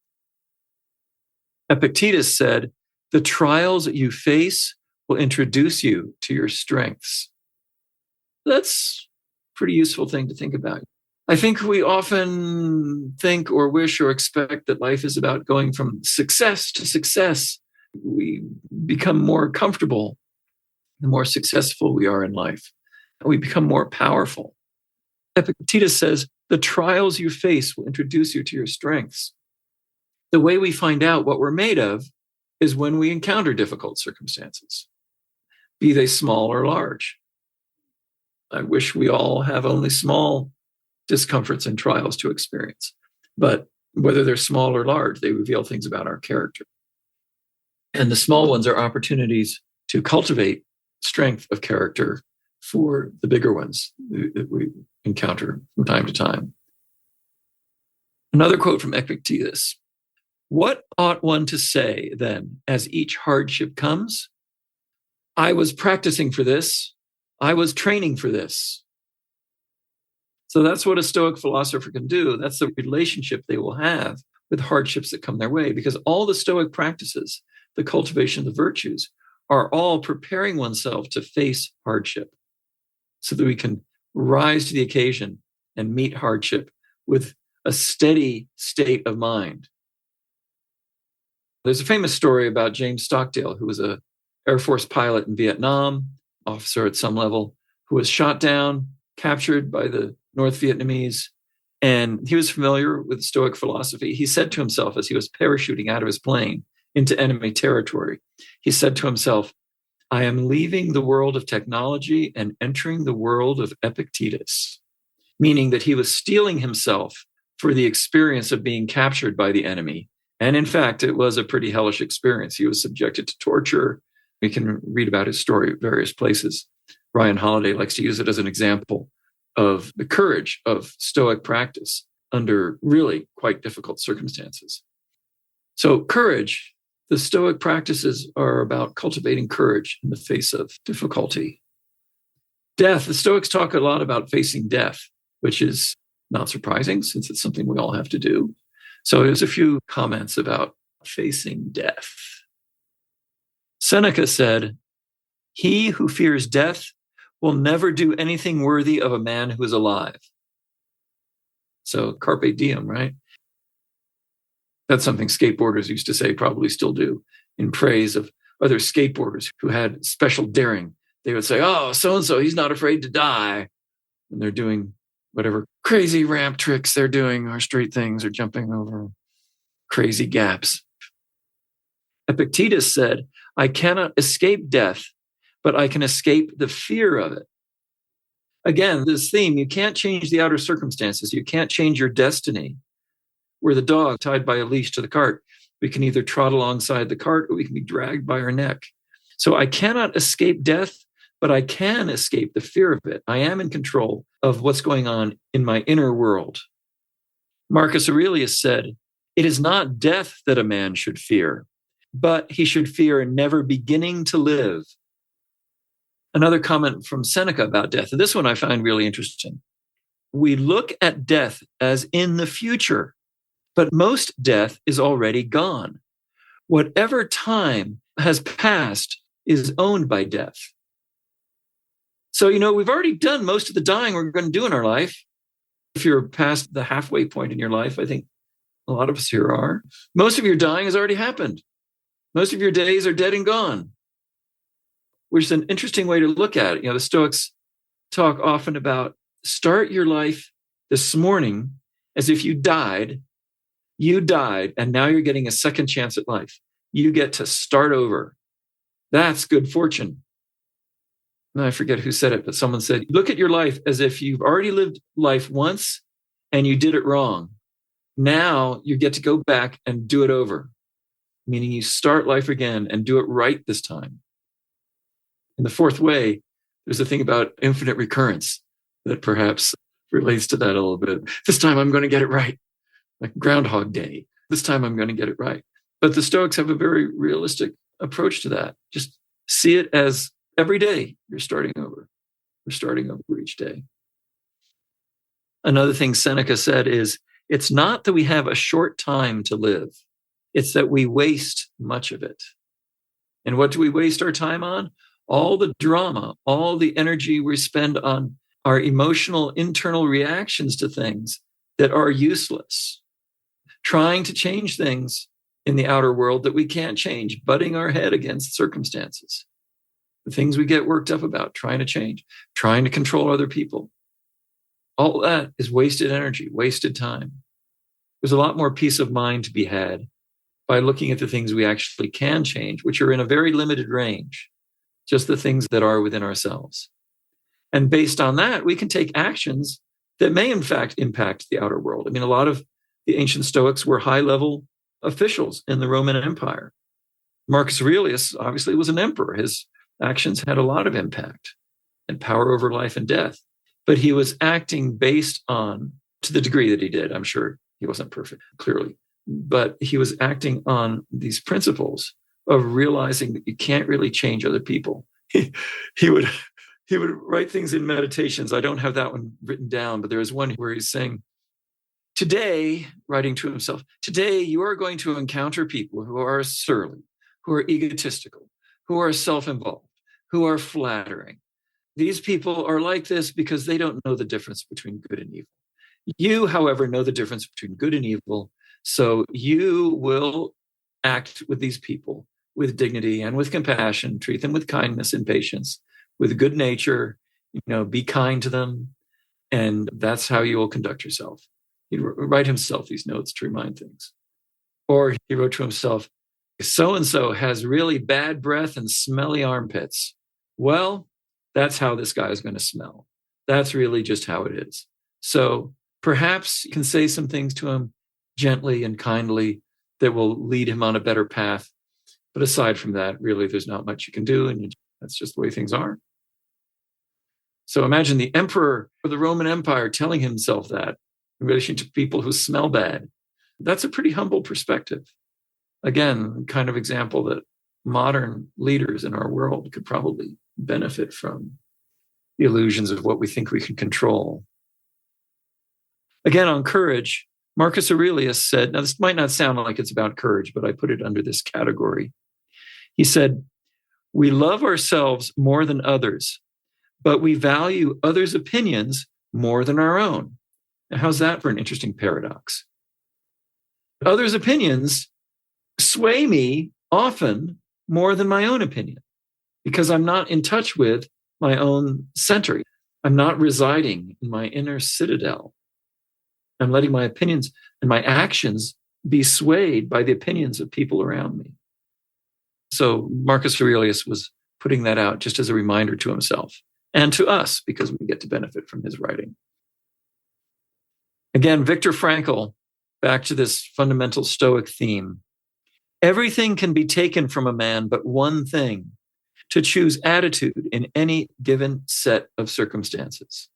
B: Epictetus said, "The trials that you face will introduce you to your strengths." That's a pretty useful thing to think about. I think we often think or wish or expect that life is about going from success to success. We become more comfortable the more successful we are in life. We become more powerful. Epictetus says, "The trials you face will introduce you to your strengths." The way we find out what we're made of is when we encounter difficult circumstances, be they small or large. I wish we all have only small discomforts and trials to experience, but whether they're small or large, they reveal things about our character. And the small ones are opportunities to cultivate strength of character for the bigger ones that we encounter from time to time. Another quote from Epictetus: "What ought one to say then as each hardship comes? I was practicing for this. I was training for this." So that's what a Stoic philosopher can do. That's the relationship they will have with hardships that come their way, because all the Stoic practices, the cultivation of the virtues, are all preparing oneself to face hardship so that we can rise to the occasion and meet hardship with a steady state of mind. There's a famous story about James Stockdale, who was an Air Force pilot in Vietnam, officer at some level, who was shot down, captured by the North Vietnamese, and he was familiar with Stoic philosophy. He said to himself as he was parachuting out of his plane into enemy territory, he said to himself, I am leaving the world of technology and entering the world of Epictetus, meaning that he was steeling himself for the experience of being captured by the enemy. And in fact, it was a pretty hellish experience. He was subjected to torture. We can read about his story at various places. Ryan Holiday likes to use it as an example of the courage of Stoic practice under really quite difficult circumstances. So courage, the Stoic practices are about cultivating courage in the face of difficulty. Death, the Stoics talk a lot about facing death, which is not surprising since it's something we all have to do. So there's a few comments about facing death. Seneca said, he who fears death will never do anything worthy of a man who is alive. So carpe diem, right? That's something skateboarders used to say, probably still do, in praise of other skateboarders who had special daring. They would say, oh, so-and-so, he's not afraid to die. And they're doing whatever crazy ramp tricks they're doing, or straight things, or jumping over crazy gaps. Epictetus said, I cannot escape death, but I can escape the fear of it. Again, this theme, you can't change the outer circumstances. You can't change your destiny. We're the dog tied by a leash to the cart. We can either trot alongside the cart or we can be dragged by our neck. So I cannot escape death, but I can escape the fear of it. I am in control of what's going on in my inner world. Marcus Aurelius said, it is not death that a man should fear, but he should fear never beginning to live. Another comment from Seneca about death, and this one I find really interesting. We look at death as in the future, but most death is already gone. Whatever time has passed is owned by death. So, we've already done most of the dying we're going to do in our life. If you're past the halfway point in your life, I think a lot of us here are. Most of your dying has already happened. Most of your days are dead and gone, which is an interesting way to look at it. The Stoics talk often about start your life this morning as if you died, and now you're getting a second chance at life. You get to start over. That's good fortune. And I forget who said it, but someone said, look at your life as if you've already lived life once and you did it wrong. Now you get to go back and do it over, meaning you start life again and do it right this time. In the fourth way, there's a thing about infinite recurrence that perhaps relates to that a little bit. This time I'm going to get it right, like Groundhog Day. This time I'm going to get it right. But the Stoics have a very realistic approach to that. Just see it as every day you're starting over. We're starting over each day. Another thing Seneca said is, it's not that we have a short time to live. It's that we waste much of it. And what do we waste our time on? All the drama, all the energy we spend on our emotional internal reactions to things that are useless. Trying to change things in the outer world that we can't change, butting our head against circumstances. The things we get worked up about, trying to change, trying to control other people. All that is wasted energy, wasted time. There's a lot more peace of mind to be had by looking at the things we actually can change, which are in a very limited range, just the things that are within ourselves. And based on that, we can take actions that may in fact impact the outer world. A lot of the ancient Stoics were high-level officials in the Roman Empire. Marcus Aurelius obviously was an emperor. His actions had a lot of impact and power over life and death. But he was acting based on, to the degree that he did, I'm sure he wasn't perfect, clearly, but he was acting on these principles of realizing that you can't really change other people. He would he would write things in meditations. I don't have that one written down, but there is one where he's saying, today, writing to himself, today you are going to encounter people who are surly, who are egotistical, who are self-involved, who are flattering. These people are like this because they don't know the difference between good and evil. You, however, know the difference between good and evil, so you will act with these people with dignity and with compassion, treat them with kindness and patience, with good nature, be kind to them, and that's how you will conduct yourself. He'd write himself these notes to remind things. Or he wrote to himself, so-and-so has really bad breath and smelly armpits. Well, that's how this guy is going to smell. That's really just how it is. So perhaps you can say some things to him gently and kindly that will lead him on a better path. But aside from that, really, there's not much you can do, and that's just the way things are. So imagine the emperor of the Roman Empire telling himself that in relation to people who smell bad. That's a pretty humble perspective. Again, kind of example that modern leaders in our world could probably benefit from the illusions of what we think we can control. Again, on courage, Marcus Aurelius said, now this might not sound like it's about courage, but I put it under this category. He said, we love ourselves more than others, but we value others' opinions more than our own. Now, how's that for an interesting paradox? Others' opinions sway me often more than my own opinion because I'm not in touch with my own center. I'm not residing in my inner citadel. I'm letting my opinions and my actions be swayed by the opinions of people around me. So Marcus Aurelius was putting that out just as a reminder to himself and to us because we get to benefit from his writing. Again, Viktor Frankl, back to this fundamental Stoic theme. Everything can be taken from a man but one thing, to choose attitude in any given set of circumstances.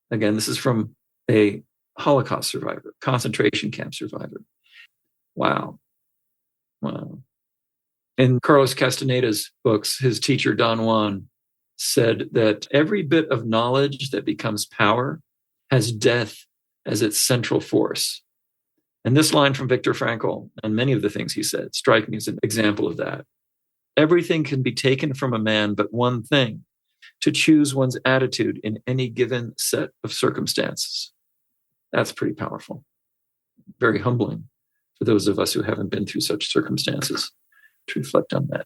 B: Again, this is from a Holocaust survivor, concentration camp survivor. Wow. In Carlos Castaneda's books, his teacher, Don Juan, said that every bit of knowledge that becomes power has death as its central force. And this line from Viktor Frankl and many of the things he said strike me as an example of that. Everything can be taken from a man but one thing, to choose one's attitude in any given set of circumstances. That's pretty powerful. Very humbling for those of us who haven't been through such circumstances to reflect on that.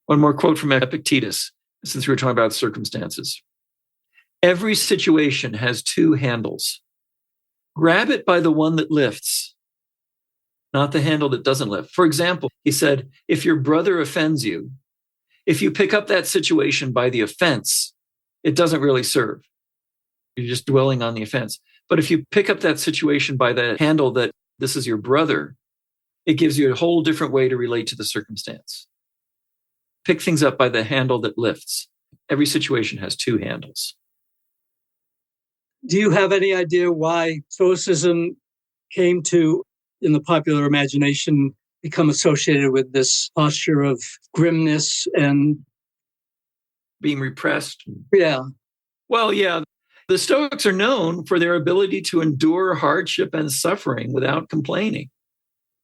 B: One more quote from Epictetus, since we were talking about circumstances. Every situation has two handles. Grab it by the one that lifts, not the handle that doesn't lift. For example, he said, if your brother offends you, if you pick up that situation by the offense, it doesn't really serve. You're just dwelling on the offense. But if you pick up that situation by the handle that this is your brother, it gives you a whole different way to relate to the circumstance. Pick things up by the handle that lifts. Every situation has two handles.
E: Do you have any idea why Stoicism came to, in the popular imagination, become associated with this posture of grimness and
B: being repressed?
E: Yeah.
B: Well, yeah. The Stoics are known for their ability to endure hardship and suffering without complaining.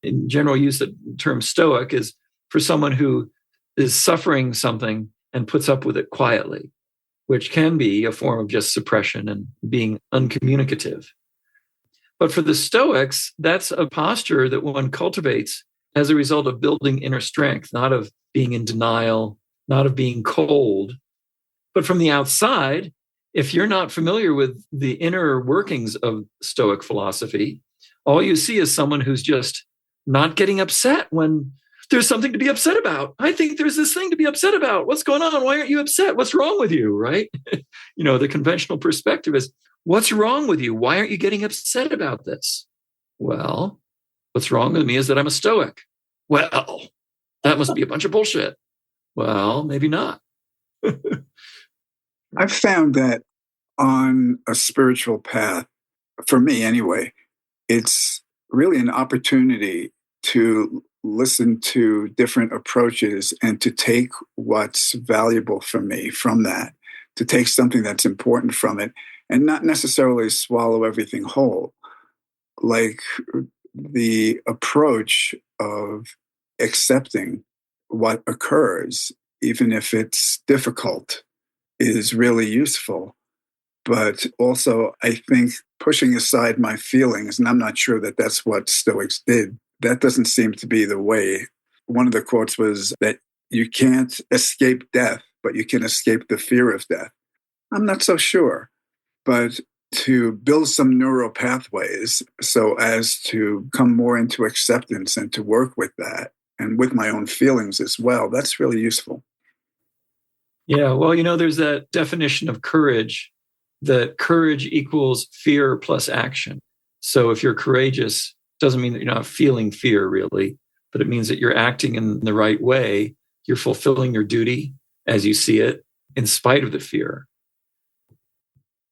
B: In general use, the term Stoic is for someone who is suffering something and puts up with it quietly, which can be a form of just suppression and being uncommunicative. But for the Stoics, that's a posture that one cultivates as a result of building inner strength, not of being in denial, not of being cold. But from the outside, if you're not familiar with the inner workings of Stoic philosophy, all you see is someone who's just not getting upset when there's something to be upset about. I think there's this thing to be upset about. What's going on? Why aren't you upset? What's wrong with you, right? The conventional perspective is, what's wrong with you? Why aren't you getting upset about this? Well, what's wrong with me is that I'm a Stoic. Well, that must be a bunch of bullshit. Well, maybe not.
D: I've found that on a spiritual path, for me anyway, it's really an opportunity to listen to different approaches and to take what's valuable for me from that. to take something that's important from it and not necessarily swallow everything whole. Like the approach of accepting what occurs, even if it's difficult, is really useful. But also, I think pushing aside my feelings, and I'm not sure that that's what Stoics did, that doesn't seem to be the way. One of the quotes was that you can't escape death, but you can escape the fear of death. I'm not so sure. But to build some neuropathways so as to come more into acceptance and to work with that and with my own feelings as well, that's really useful.
B: Yeah, well, there's that definition of courage, that courage equals fear plus action. So if you're courageous, doesn't mean that you're not feeling fear really, but it means that you're acting in the right way. You're fulfilling your duty as you see it, in spite of the fear.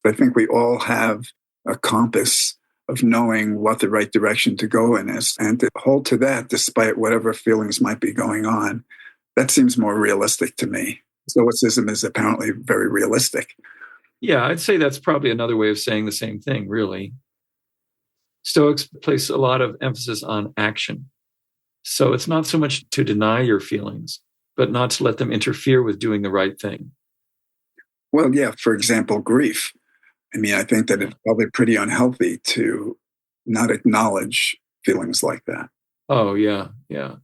D: I think we all have a compass of knowing what the right direction to go in is, and to hold to that despite whatever feelings might be going on. That seems more realistic to me. Stoicism is apparently very realistic.
B: Yeah, I'd say that's probably another way of saying the same thing, really. Stoics place a lot of emphasis on action. So it's not so much to deny your feelings, but not to let them interfere with doing the right thing.
D: Well, yeah, for example, grief. I mean, I think that it's probably pretty unhealthy to not acknowledge feelings like that.
B: Oh, yeah, yeah.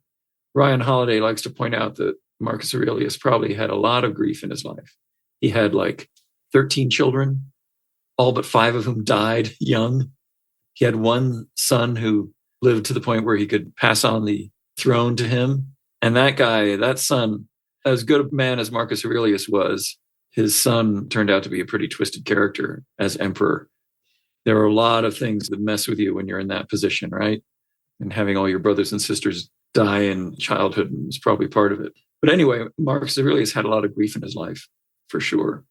B: Ryan Holiday likes to point out that Marcus Aurelius probably had a lot of grief in his life. He had like 13 children, all but 5 of whom died young. He had one son who lived to the point where he could pass on the throne to him. And that son, as good a man as Marcus Aurelius was, his son turned out to be a pretty twisted character as emperor. There are a lot of things that mess with you when you're in that position, right? And having all your brothers and sisters die in childhood was probably part of it. But anyway, Marcus Aurelius had a lot of grief in his life, for sure.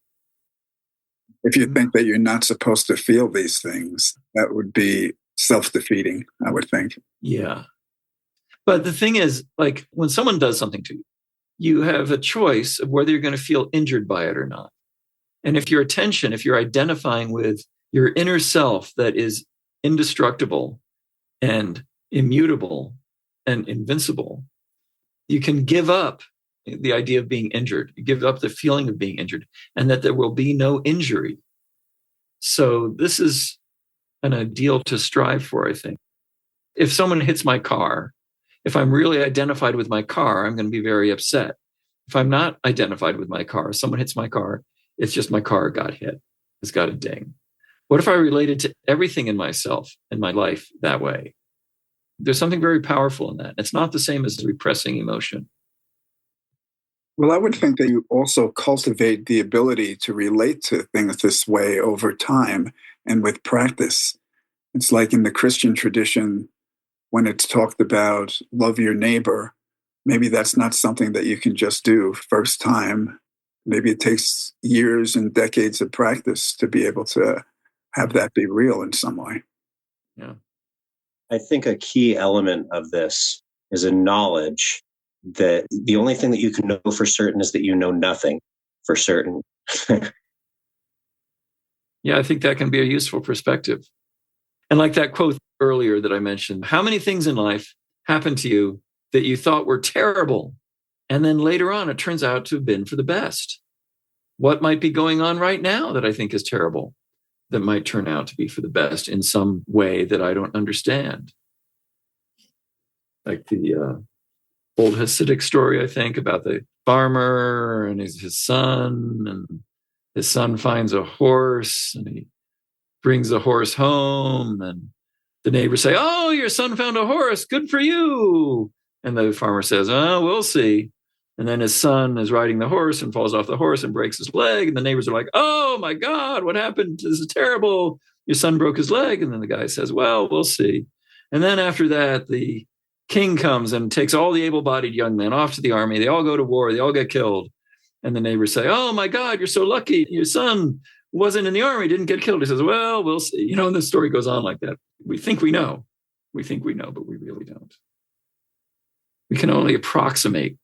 D: If you think that you're not supposed to feel these things, that would be self-defeating, I would think.
B: Yeah. But the thing is, like, when someone does something to you, you have a choice of whether you're going to feel injured by it or not. And if you're identifying with your inner self that is indestructible and immutable and invincible, you can give up the idea of being injured. You give up the feeling of being injured and that there will be no injury. So this is an ideal to strive for, I think. If someone hits my car, if I'm really identified with my car, I'm going to be very upset. If I'm not identified with my car, someone hits my car, it's just my car got hit. It's got a ding. What if I related to everything in myself and my life that way? There's something very powerful in that. It's not the same as repressing emotion.
D: Well, I would think that you also cultivate the ability to relate to things this way over time and with practice. It's like in the Christian tradition, when it's talked about love your neighbor, maybe that's not something that you can just do first time. Maybe it takes years and decades of practice to be able to have that be real in some way.
B: Yeah.
F: I think a key element of this is a knowledge that the only thing that you can know for certain is that you know nothing for certain.
B: Yeah, I think that can be a useful perspective. And like that quote earlier that I mentioned, how many things in life happen to you that you thought were terrible, and then later on it turns out to have been for the best? What might be going on right now that I think is terrible that might turn out to be for the best in some way that I don't understand? Like the old Hasidic story, I think, about the farmer and his son, and his son finds a horse and he brings the horse home, and the neighbors say, "Oh, your son found a horse. Good for you." And the farmer says, "Oh, we'll see." And then his son is riding the horse and falls off the horse and breaks his leg. And the neighbors are like, "Oh my God, what happened? This is terrible. Your son broke his leg." And then the guy says, "Well, we'll see." And then after that, the king comes and takes all the able-bodied young men off to the army. They all go to war. They all get killed. And the neighbors say, "Oh my God, you're so lucky. Your son wasn't in the army, didn't get killed." He says, "Well, we'll see." And the story goes on like that. We think we know. We think we know, but we really don't. We can only approximate.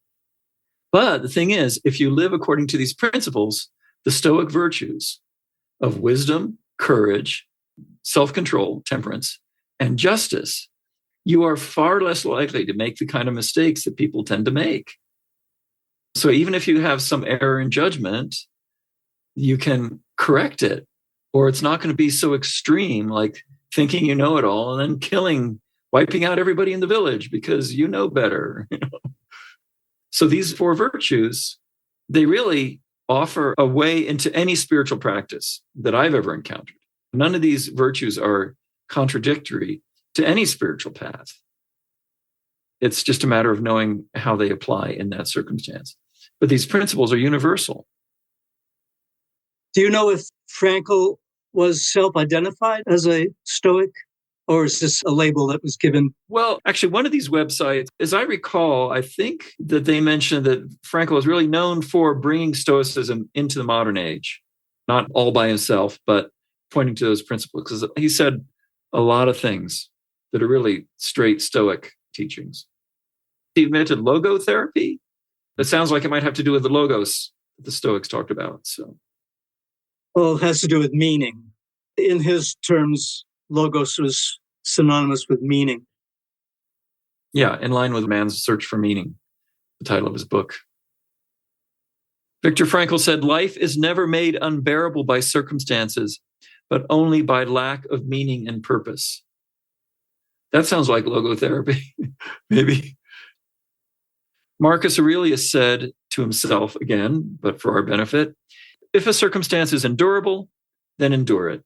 B: But the thing is, if you live according to these principles, the Stoic virtues of wisdom, courage, self-control, temperance, and justice, you are far less likely to make the kind of mistakes that people tend to make. So even if you have some error in judgment, you can correct it, or it's not going to be so extreme, like thinking you know it all and then wiping out everybody in the village because you know better. So these 4 virtues, they really offer a way into any spiritual practice that I've ever encountered. None of these virtues are contradictory to any spiritual path. It's just a matter of knowing how they apply in that circumstance. But these principles are universal.
E: Do you know if Frankl was self-identified as a Stoic, or is this a label that was given?
B: Well, actually, one of these websites, as I recall, I think that they mentioned that Frankl is really known for bringing Stoicism into the modern age, not all by himself, but pointing to those principles, because he said a lot of things that are really straight Stoic teachings. He invented logotherapy. That sounds like it might have to do with the logos that the Stoics talked about. So,
E: well, it has to do with meaning. In his terms, logos was synonymous with meaning.
B: Yeah, in line with Man's Search for Meaning, the title of his book. Viktor Frankl said, life is never made unbearable by circumstances, but only by lack of meaning and purpose. That sounds like logotherapy, maybe. Marcus Aurelius said to himself, again, but for our benefit, if a circumstance is endurable, then endure it.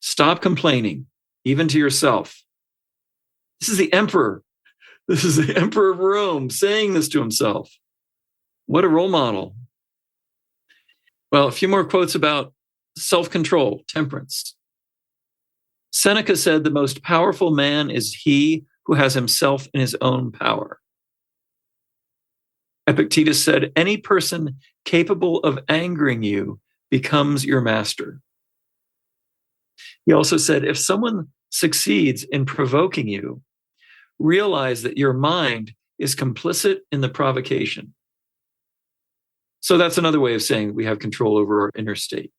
B: Stop complaining, even to yourself. This is the emperor. This is the emperor of Rome saying this to himself. What a role model. Well, a few more quotes about self-control, temperance. Seneca said, the most powerful man is he who has himself in his own power. Epictetus said, any person capable of angering you becomes your master. He also said, if someone succeeds in provoking you, realize that your mind is complicit in the provocation. So that's another way of saying we have control over our inner state.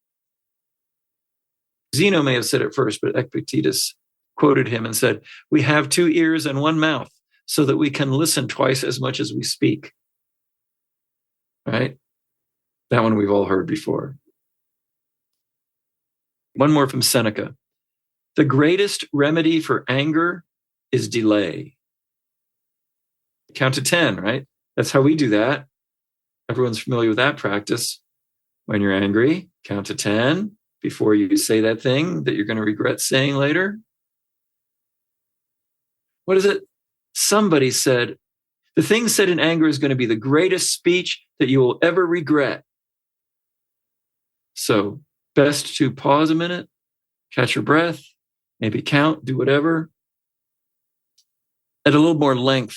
B: Zeno may have said it first, but Epictetus quoted him and said, we have 2 ears and 1 mouth so that we can listen twice as much as we speak. Right? That one we've all heard before. One more from Seneca. The greatest remedy for anger is delay. Count to 10, right? That's how we do that. Everyone's familiar with that practice. When you're angry, count to 10 before you say that thing that you're going to regret saying later. What is it? Somebody said, the thing said in anger is going to be the greatest speech that you will ever regret. So best to pause a minute, catch your breath, maybe count, do whatever. At a little more length,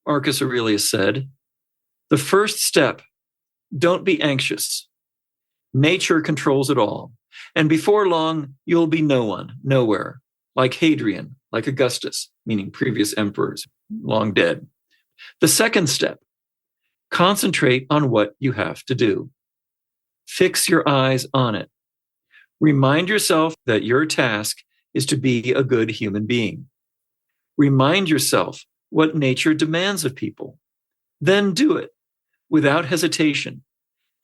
B: Marcus Aurelius said, the first step, don't be anxious. Nature controls it all. And before long, you'll be no one, nowhere, like Hadrian, like Augustus, meaning previous emperors, long dead. The second step, concentrate on what you have to do. Fix your eyes on it. Remind yourself that your task is to be a good human being. Remind yourself what nature demands of people. Then do it without hesitation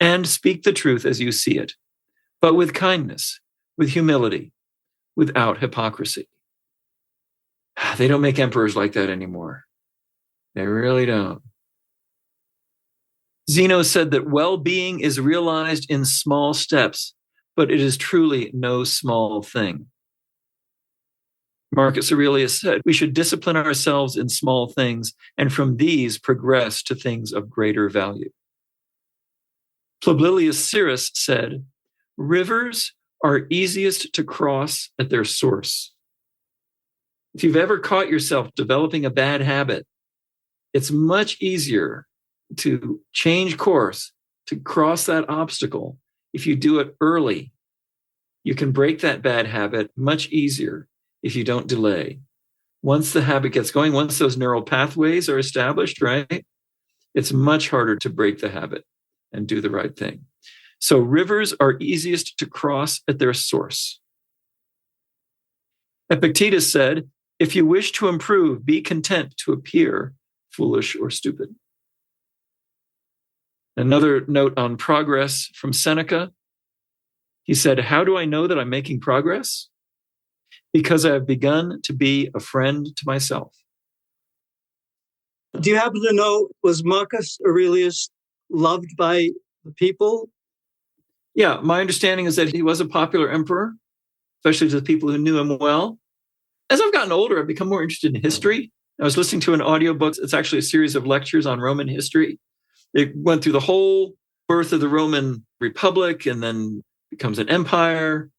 B: and speak the truth as you see it, but with kindness, with humility, without hypocrisy. They don't make emperors like that anymore. They really don't. Zeno said that well-being is realized in small steps, but it is truly no small thing. Marcus Aurelius said we should discipline ourselves in small things and from these progress to things of greater value. Publilius Syrus said, rivers are easiest to cross at their source. If you've ever caught yourself developing a bad habit, it's much easier to change course, to cross that obstacle. If you do it early, you can break that bad habit much easier if you don't delay. Once the habit gets going, once those neural pathways are established, right, it's much harder to break the habit and do the right thing. So rivers are easiest to cross at their source. Epictetus said, if you wish to improve, be content to appear foolish or stupid. Another note on progress from Seneca. He said, how do I know that I'm making progress? Because I have begun to be a friend to myself.
E: Do you happen to know, was Marcus Aurelius loved by the people?
B: Yeah, my understanding is that he was a popular emperor, especially to the people who knew him well. As I've gotten older, I've become more interested in history. I was listening to an audiobook. It's actually a series of lectures on Roman history. It went through the whole birth of the Roman Republic and then becomes an empire,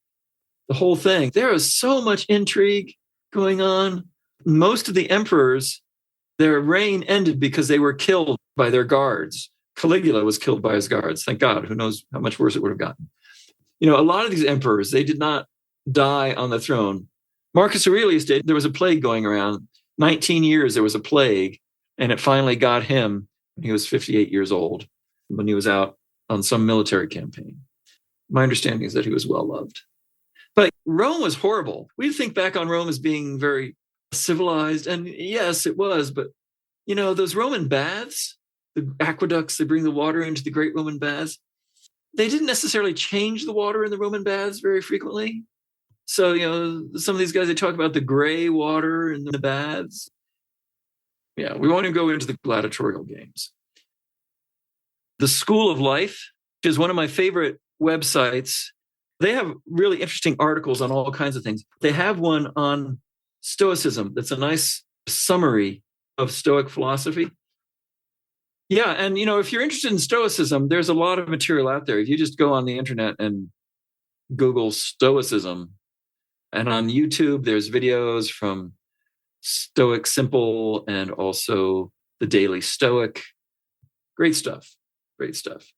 B: the whole thing. There is so much intrigue going on. Most of the emperors, their reign ended because they were killed by their guards. Caligula was killed by his guards. Thank God. Who knows how much worse it would have gotten. A lot of these emperors, they did not die on the throne. Marcus Aurelius did. There was a plague going around. 19 years there was a plague, and it finally got him when he was 58 years old, when he was out on some military campaign. My understanding is that he was well loved. But Rome was horrible. We think back on Rome as being very civilized, and yes, it was. But, those Roman baths, the aqueducts, they bring the water into the great Roman baths. They didn't necessarily change the water in the Roman baths very frequently. So, some of these guys, they talk about the gray water in the baths. Yeah, we won't even go into the gladiatorial games. The School of Life, which is one of my favorite websites. They have really interesting articles on all kinds of things. They have one on Stoicism that's a nice summary of Stoic philosophy. Yeah, and if you're interested in Stoicism, there's a lot of material out there. If you just go on the internet and Google Stoicism, and on YouTube, there's videos from Stoic Simple and also the Daily Stoic. Great stuff. Great stuff.